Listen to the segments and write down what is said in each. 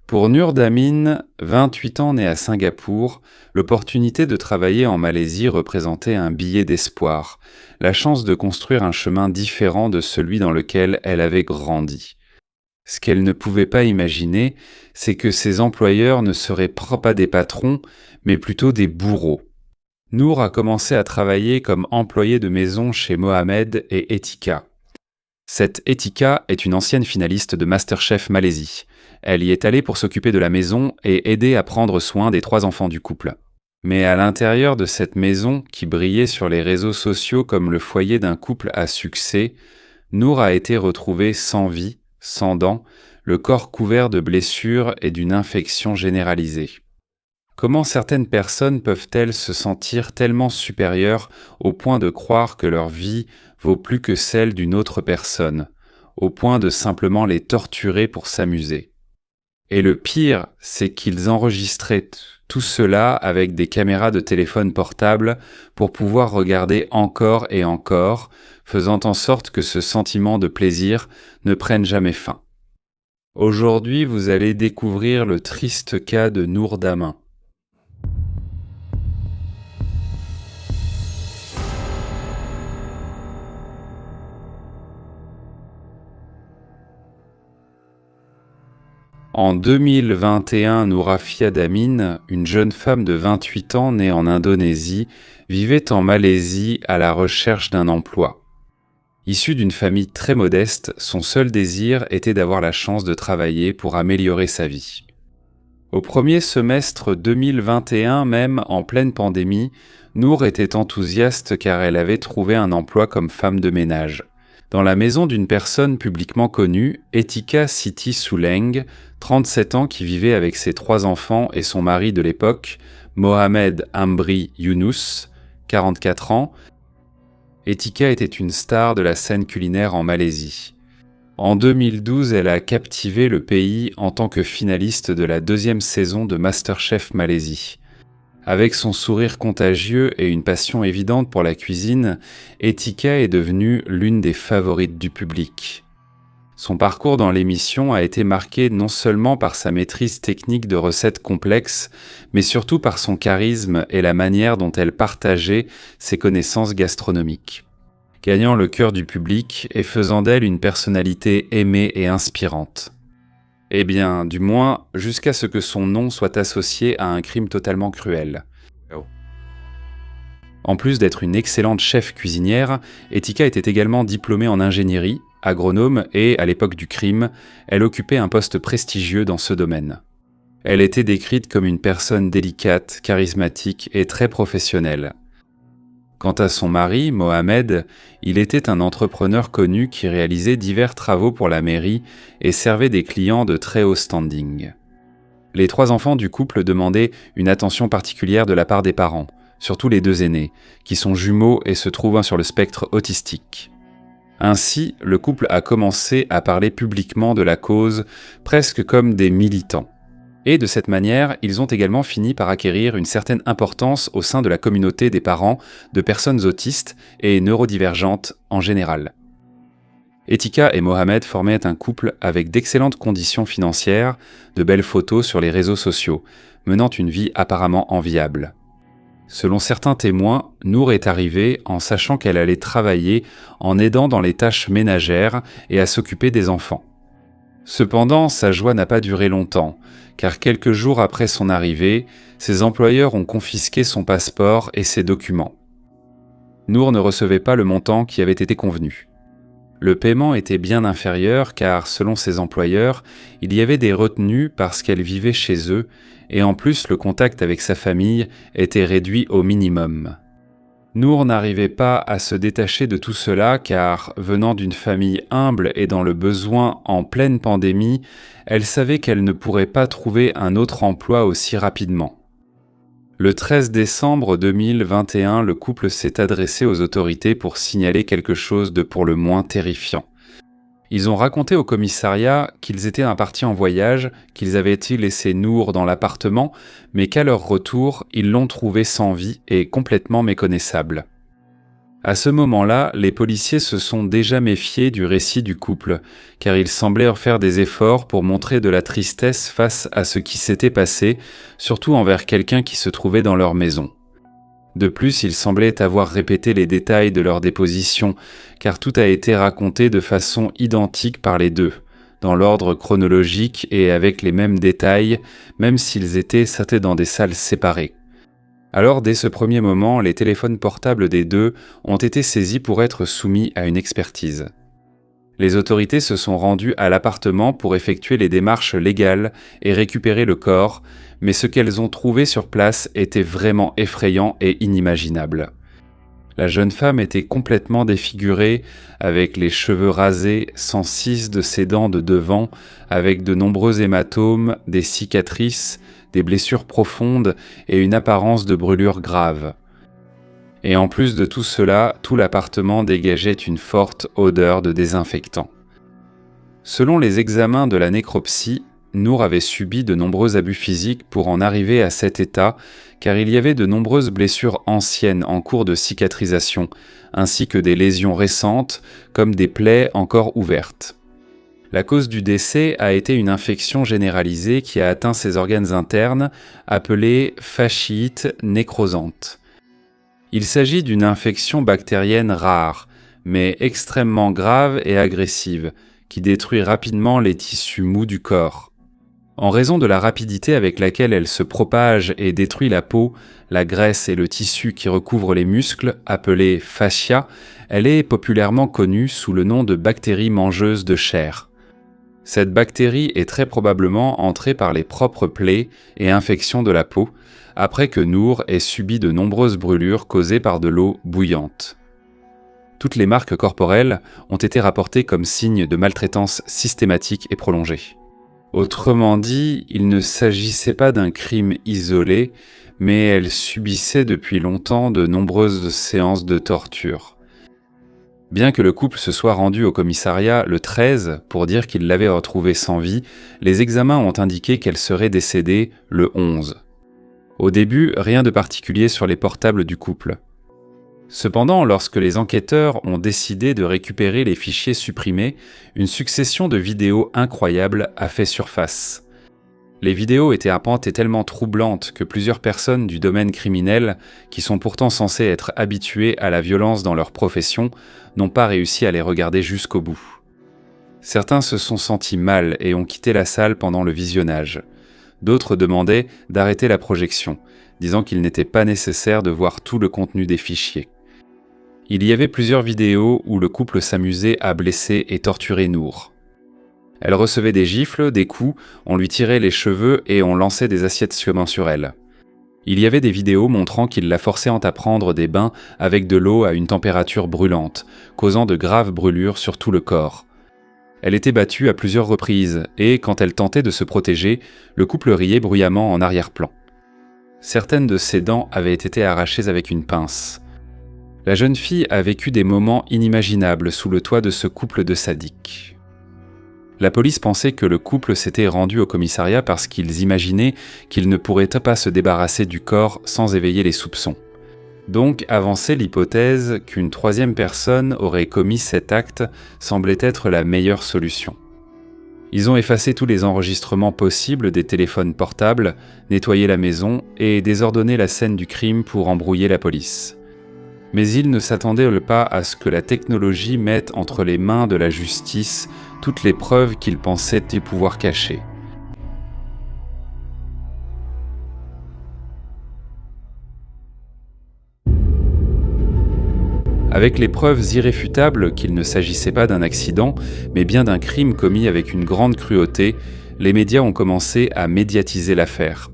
Pour Nur Damin, 28 ans né à Singapour, l'opportunité de travailler en Malaisie représentait un billet d'espoir, la chance de construire un chemin différent de celui dans lequel elle avait grandi. Ce qu'elle ne pouvait pas imaginer, c'est que ses employeurs ne seraient pas des patrons, mais plutôt des bourreaux. Nour a commencé à travailler comme employée de maison chez Mohamed et Etika. Cette Etika est une ancienne finaliste de MasterChef Malaisie. Elle y est allée pour s'occuper de la maison et aider à prendre soin des 3 enfants du couple. Mais à l'intérieur de cette maison, qui brillait sur les réseaux sociaux comme le foyer d'un couple à succès, Nour a été retrouvée sans vie, sans dents, le corps couvert de blessures et d'une infection généralisée. Comment certaines personnes peuvent-elles se sentir tellement supérieures au point de croire que leur vie vaut plus que celle d'une autre personne, au point de simplement les torturer pour s'amuser? Et le pire, c'est qu'ils enregistraient tout cela avec des caméras de téléphone portable pour pouvoir regarder encore et encore, faisant en sorte que ce sentiment de plaisir ne prenne jamais fin. Aujourd'hui, vous allez découvrir le triste cas de Nour Damin. En 2021, Nourafia Damin, une jeune femme de 28 ans née en Indonésie, vivait en Malaisie à la recherche d'un emploi. Issue d'une famille très modeste, son seul désir était d'avoir la chance de travailler pour améliorer sa vie. Au premier semestre 2021, même en pleine pandémie, Nour était enthousiaste car elle avait trouvé un emploi comme femme de ménage. Dans la maison d'une personne publiquement connue, Etika Siti Souleng, 37 ans qui vivait avec ses 3 enfants et son mari de l'époque, Mohamed Ambri Yunus, 44 ans, Etika était une star de la scène culinaire en Malaisie. En 2012, elle a captivé le pays en tant que finaliste de la 2e saison de MasterChef Malaisie. Avec son sourire contagieux et une passion évidente pour la cuisine, Etika est devenue l'une des favorites du public. Son parcours dans l'émission a été marqué non seulement par sa maîtrise technique de recettes complexes, mais surtout par son charisme et la manière dont elle partageait ses connaissances gastronomiques, gagnant le cœur du public et faisant d'elle une personnalité aimée et inspirante. Eh bien, du moins, jusqu'à ce que son nom soit associé à un crime totalement cruel. En plus d'être une excellente chef cuisinière, Etika était également diplômée en ingénierie, agronome et, à l'époque du crime, elle occupait un poste prestigieux dans ce domaine. Elle était décrite comme une personne délicate, charismatique et très professionnelle. Quant à son mari, Mohamed, il était un entrepreneur connu qui réalisait divers travaux pour la mairie et servait des clients de très haut standing. Les 3 enfants du couple demandaient une attention particulière de la part des parents, surtout les 2 aînés, qui sont jumeaux et se trouvent sur le spectre autistique. Ainsi, le couple a commencé à parler publiquement de la cause, presque comme des militants. Et de cette manière, ils ont également fini par acquérir une certaine importance au sein de la communauté des parents de personnes autistes et neurodivergentes en général. Etika et Mohamed formaient un couple avec d'excellentes conditions financières, de belles photos sur les réseaux sociaux, menant une vie apparemment enviable. Selon certains témoins, Nour est arrivée en sachant qu'elle allait travailler en aidant dans les tâches ménagères et à s'occuper des enfants. Cependant, sa joie n'a pas duré longtemps, car quelques jours après son arrivée, ses employeurs ont confisqué son passeport et ses documents. Nour ne recevait pas le montant qui avait été convenu. Le paiement était bien inférieur car, selon ses employeurs, il y avait des retenues parce qu'elle vivait chez eux et en plus le contact avec sa famille était réduit au minimum. Nour n'arrivait pas à se détacher de tout cela car, venant d'une famille humble et dans le besoin en pleine pandémie, elle savait qu'elle ne pourrait pas trouver un autre emploi aussi rapidement. Le 13 décembre 2021, le couple s'est adressé aux autorités pour signaler quelque chose de pour le moins terrifiant. Ils ont raconté au commissariat qu'ils étaient partis en voyage, qu'ils avaient laissé Nour dans l'appartement, mais qu'à leur retour, ils l'ont trouvée sans vie et complètement méconnaissable. À ce moment-là, les policiers se sont déjà méfiés du récit du couple, car il semblait faire des efforts pour montrer de la tristesse face à ce qui s'était passé, surtout envers quelqu'un qui se trouvait dans leur maison. De plus, ils semblaient avoir répété les détails de leur déposition, car tout a été raconté de façon identique par les deux, dans l'ordre chronologique et avec les mêmes détails, même s'ils étaient dans des salles séparées. Alors, dès ce premier moment, les téléphones portables des deux ont été saisis pour être soumis à une expertise. Les autorités se sont rendues à l'appartement pour effectuer les démarches légales et récupérer le corps, mais ce qu'elles ont trouvé sur place était vraiment effrayant et inimaginable. La jeune femme était complètement défigurée, avec les cheveux rasés, sans 6 de ses dents de devant, avec de nombreux hématomes, des cicatrices, des blessures profondes et une apparence de brûlure grave. Et en plus de tout cela, tout l'appartement dégageait une forte odeur de désinfectant. Selon les examens de la nécropsie, Nour avait subi de nombreux abus physiques pour en arriver à cet état, car il y avait de nombreuses blessures anciennes en cours de cicatrisation, ainsi que des lésions récentes, comme des plaies encore ouvertes. La cause du décès a été une infection généralisée qui a atteint ses organes internes, appelée fasciite nécrosante. Il s'agit d'une infection bactérienne rare, mais extrêmement grave et agressive, qui détruit rapidement les tissus mous du corps. En raison de la rapidité avec laquelle elle se propage et détruit la peau, la graisse et le tissu qui recouvre les muscles, appelé fascia, elle est populairement connue sous le nom de bactérie mangeuse de chair. Cette bactérie est très probablement entrée par les propres plaies et infections de la peau, après que Nour ait subi de nombreuses brûlures causées par de l'eau bouillante. Toutes les marques corporelles ont été rapportées comme signes de maltraitance systématique et prolongée. Autrement dit, il ne s'agissait pas d'un crime isolé, mais elle subissait depuis longtemps de nombreuses séances de torture. Bien que le couple se soit rendu au commissariat le 13 pour dire qu'il l'avait retrouvée sans vie, les examens ont indiqué qu'elle serait décédée le 11. Au début, rien de particulier sur les portables du couple. Cependant, lorsque les enquêteurs ont décidé de récupérer les fichiers supprimés, une succession de vidéos incroyables a fait surface. Les vidéos étaient apparentes et tellement troublantes que plusieurs personnes du domaine criminel, qui sont pourtant censées être habituées à la violence dans leur profession, n'ont pas réussi à les regarder jusqu'au bout. Certains se sont sentis mal et ont quitté la salle pendant le visionnage. D'autres demandaient d'arrêter la projection, disant qu'il n'était pas nécessaire de voir tout le contenu des fichiers. Il y avait plusieurs vidéos où le couple s'amusait à blesser et torturer Nour. Elle recevait des gifles, des coups, on lui tirait les cheveux et on lançait des assiettes sur elle. Il y avait des vidéos montrant qu'il la forçait à prendre des bains avec de l'eau à une température brûlante, causant de graves brûlures sur tout le corps. Elle était battue à plusieurs reprises et, quand elle tentait de se protéger, le couple riait bruyamment en arrière-plan. Certaines de ses dents avaient été arrachées avec une pince. La jeune fille a vécu des moments inimaginables sous le toit de ce couple de sadiques. La police pensait que le couple s'était rendu au commissariat parce qu'ils imaginaient qu'ils ne pourraient pas se débarrasser du corps sans éveiller les soupçons. Donc avancer l'hypothèse qu'une troisième personne aurait commis cet acte semblait être la meilleure solution. Ils ont effacé tous les enregistrements possibles des téléphones portables, nettoyé la maison et désordonné la scène du crime pour embrouiller la police. Mais ils ne s'attendaient pas à ce que la technologie mette entre les mains de la justice toutes les preuves qu'ils pensaient pouvoir cacher. Avec les preuves irréfutables qu'il ne s'agissait pas d'un accident, mais bien d'un crime commis avec une grande cruauté, les médias ont commencé à médiatiser l'affaire.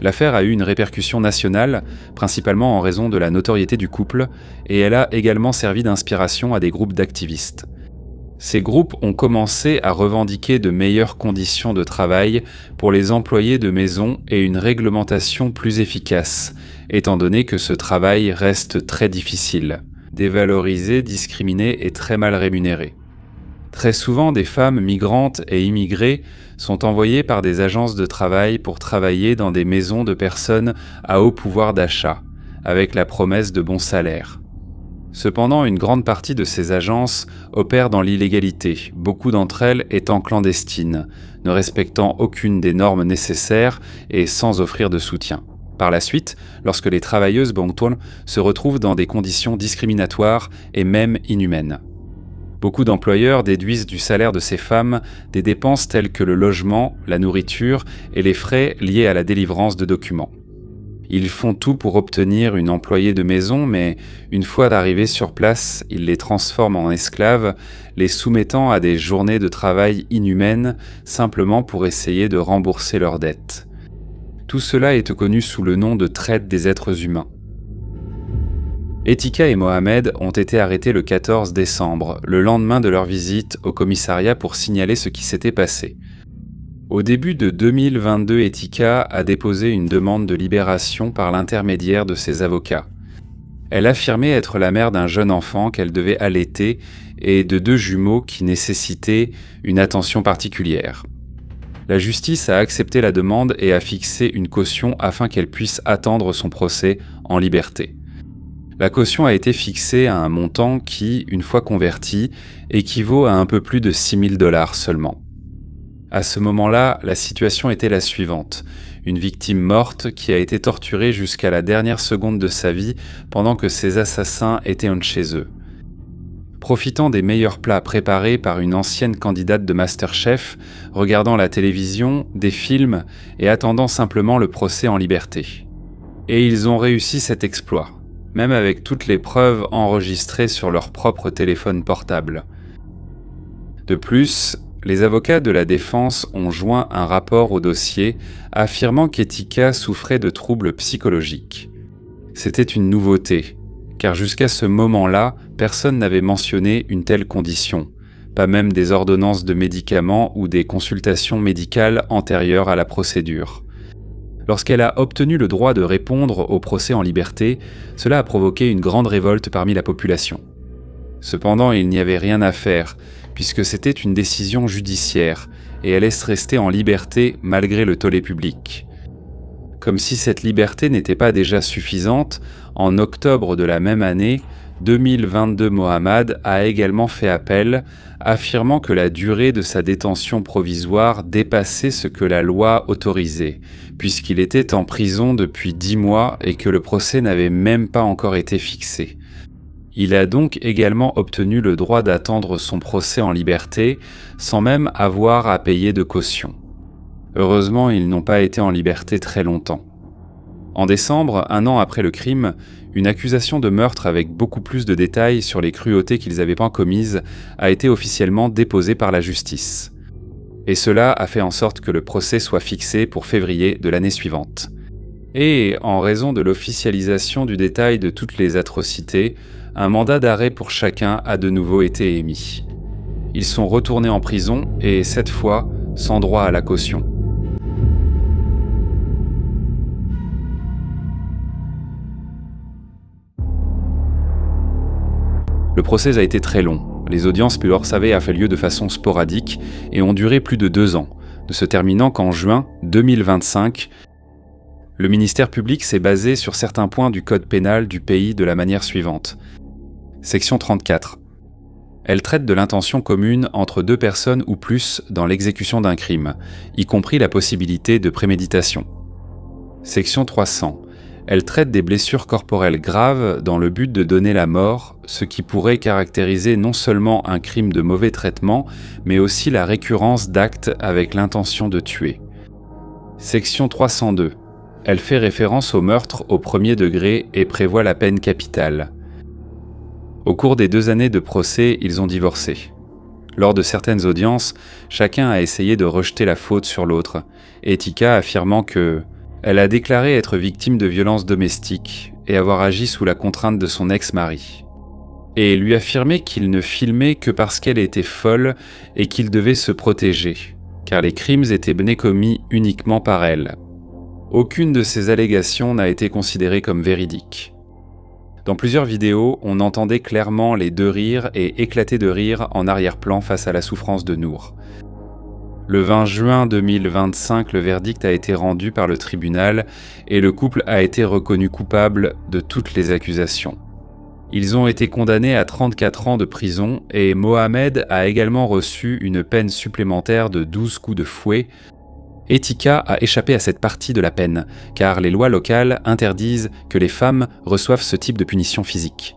L'affaire a eu une répercussion nationale, principalement en raison de la notoriété du couple, et elle a également servi d'inspiration à des groupes d'activistes. Ces groupes ont commencé à revendiquer de meilleures conditions de travail pour les employés de maison et une réglementation plus efficace, étant donné que ce travail reste très difficile, dévalorisé, discriminé et très mal rémunéré. Très souvent, des femmes migrantes et immigrées sont envoyées par des agences de travail pour travailler dans des maisons de personnes à haut pouvoir d'achat, avec la promesse de bons salaires. Cependant, une grande partie de ces agences opèrent dans l'illégalité, beaucoup d'entre elles étant clandestines, ne respectant aucune des normes nécessaires et sans offrir de soutien. Par la suite, lorsque les travailleuses Bangtuan se retrouvent dans des conditions discriminatoires et même inhumaines. Beaucoup d'employeurs déduisent du salaire de ces femmes des dépenses telles que le logement, la nourriture et les frais liés à la délivrance de documents. Ils font tout pour obtenir une employée de maison, mais une fois arrivés sur place, ils les transforment en esclaves, les soumettant à des journées de travail inhumaines, simplement pour essayer de rembourser leurs dettes. Tout cela est connu sous le nom de traite des êtres humains. Etika et Mohamed ont été arrêtés le 14 décembre, le lendemain de leur visite au commissariat pour signaler ce qui s'était passé. Au début de 2022, Etika a déposé une demande de libération par l'intermédiaire de ses avocats. Elle affirmait être la mère d'un jeune enfant qu'elle devait allaiter et de 2 jumeaux qui nécessitaient une attention particulière. La justice a accepté la demande et a fixé une caution afin qu'elle puisse attendre son procès en liberté. La caution a été fixée à un montant qui, une fois converti, équivaut à un peu plus de $6 000 seulement. À ce moment-là, la situation était la suivante. Une victime morte qui a été torturée jusqu'à la dernière seconde de sa vie pendant que ses assassins étaient un de chez eux. Profitant des meilleurs plats préparés par une ancienne candidate de MasterChef, regardant la télévision, des films et attendant simplement le procès en liberté. Et ils ont réussi cet exploit, même avec toutes les preuves enregistrées sur leur propre téléphone portable. De plus, les avocats de la défense ont joint un rapport au dossier affirmant qu'Etika souffrait de troubles psychologiques. C'était une nouveauté, car jusqu'à ce moment-là, personne n'avait mentionné une telle condition, pas même des ordonnances de médicaments ou des consultations médicales antérieures à la procédure. Lorsqu'elle a obtenu le droit de répondre au procès en liberté, cela a provoqué une grande révolte parmi la population. Cependant, il n'y avait rien à faire, puisque c'était une décision judiciaire, et elle est restée en liberté malgré le tollé public. Comme si cette liberté n'était pas déjà suffisante, en octobre de la même année, 2022, Mohamed a également fait appel, affirmant que la durée de sa détention provisoire dépassait ce que la loi autorisait, puisqu'il était en prison depuis 10 mois et que le procès n'avait même pas encore été fixé. Il a donc également obtenu le droit d'attendre son procès en liberté, sans même avoir à payer de caution. Heureusement, ils n'ont pas été en liberté très longtemps. En décembre, 1 an après le crime, une accusation de meurtre avec beaucoup plus de détails sur les cruautés qu'ils n'avaient pas commises a été officiellement déposée par la justice. Et cela a fait en sorte que le procès soit fixé pour février de l'année suivante. Et, en raison de l'officialisation du détail de toutes les atrocités, un mandat d'arrêt pour chacun a de nouveau été émis. Ils sont retournés en prison et, cette fois, sans droit à la caution. Le procès a été très long. Les audiences, puis leur savez, a fait lieu de façon sporadique et ont duré plus de 2 ans, ne se terminant qu'en juin 2025. Le ministère public s'est basé sur certains points du code pénal du pays de la manière suivante. Section 34. Elle traite de l'intention commune entre 2 personnes ou plus dans l'exécution d'un crime, y compris la possibilité de préméditation. Section 300. Elle traite des blessures corporelles graves dans le but de donner la mort, ce qui pourrait caractériser non seulement un crime de mauvais traitement, mais aussi la récurrence d'actes avec l'intention de tuer. Section 302. Elle fait référence au meurtre au 1er degré et prévoit la peine capitale. Au cours des 2 années de procès, ils ont divorcé. Lors de certaines audiences, chacun a essayé de rejeter la faute sur l'autre, Etika affirmant que elle a déclaré être victime de violences domestiques et avoir agi sous la contrainte de son ex-mari. Et lui affirmait qu'il ne filmait que parce qu'elle était folle et qu'il devait se protéger, car les crimes étaient commis uniquement par elle. Aucune de ces allégations n'a été considérée comme véridique. Dans plusieurs vidéos, on entendait clairement les 2 rire et éclater de rire en arrière-plan face à la souffrance de Nour. Le 20 juin 2025, le verdict a été rendu par le tribunal et le couple a été reconnu coupable de toutes les accusations. Ils ont été condamnés à 34 ans de prison et Mohamed a également reçu une peine supplémentaire de 12 coups de fouet. Etika a échappé à cette partie de la peine, car les lois locales interdisent que les femmes reçoivent ce type de punition physique.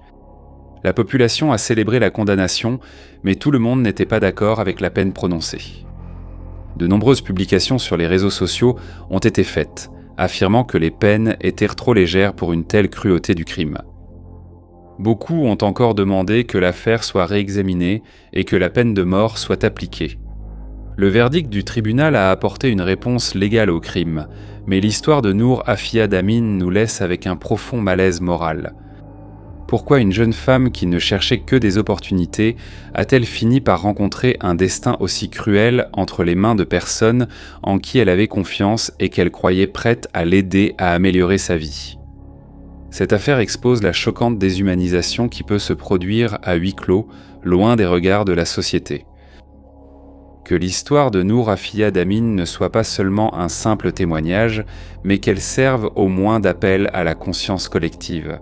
La population a célébré la condamnation, mais tout le monde n'était pas d'accord avec la peine prononcée. De nombreuses publications sur les réseaux sociaux ont été faites, affirmant que les peines étaient trop légères pour une telle cruauté du crime. Beaucoup ont encore demandé que l'affaire soit réexaminée et que la peine de mort soit appliquée. Le verdict du tribunal a apporté une réponse légale au crime, mais l'histoire de Nour Afia Damin nous laisse avec un profond malaise moral. Pourquoi une jeune femme qui ne cherchait que des opportunités a-t-elle fini par rencontrer un destin aussi cruel entre les mains de personnes en qui elle avait confiance et qu'elle croyait prête à l'aider à améliorer sa vie ? Cette affaire expose la choquante déshumanisation qui peut se produire à huis clos, loin des regards de la société. Que l'histoire de Nour Afia Damin ne soit pas seulement un simple témoignage, mais qu'elle serve au moins d'appel à la conscience collective,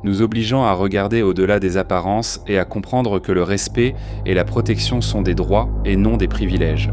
nous obligeant à regarder au-delà des apparences et à comprendre que le respect et la protection sont des droits et non des privilèges.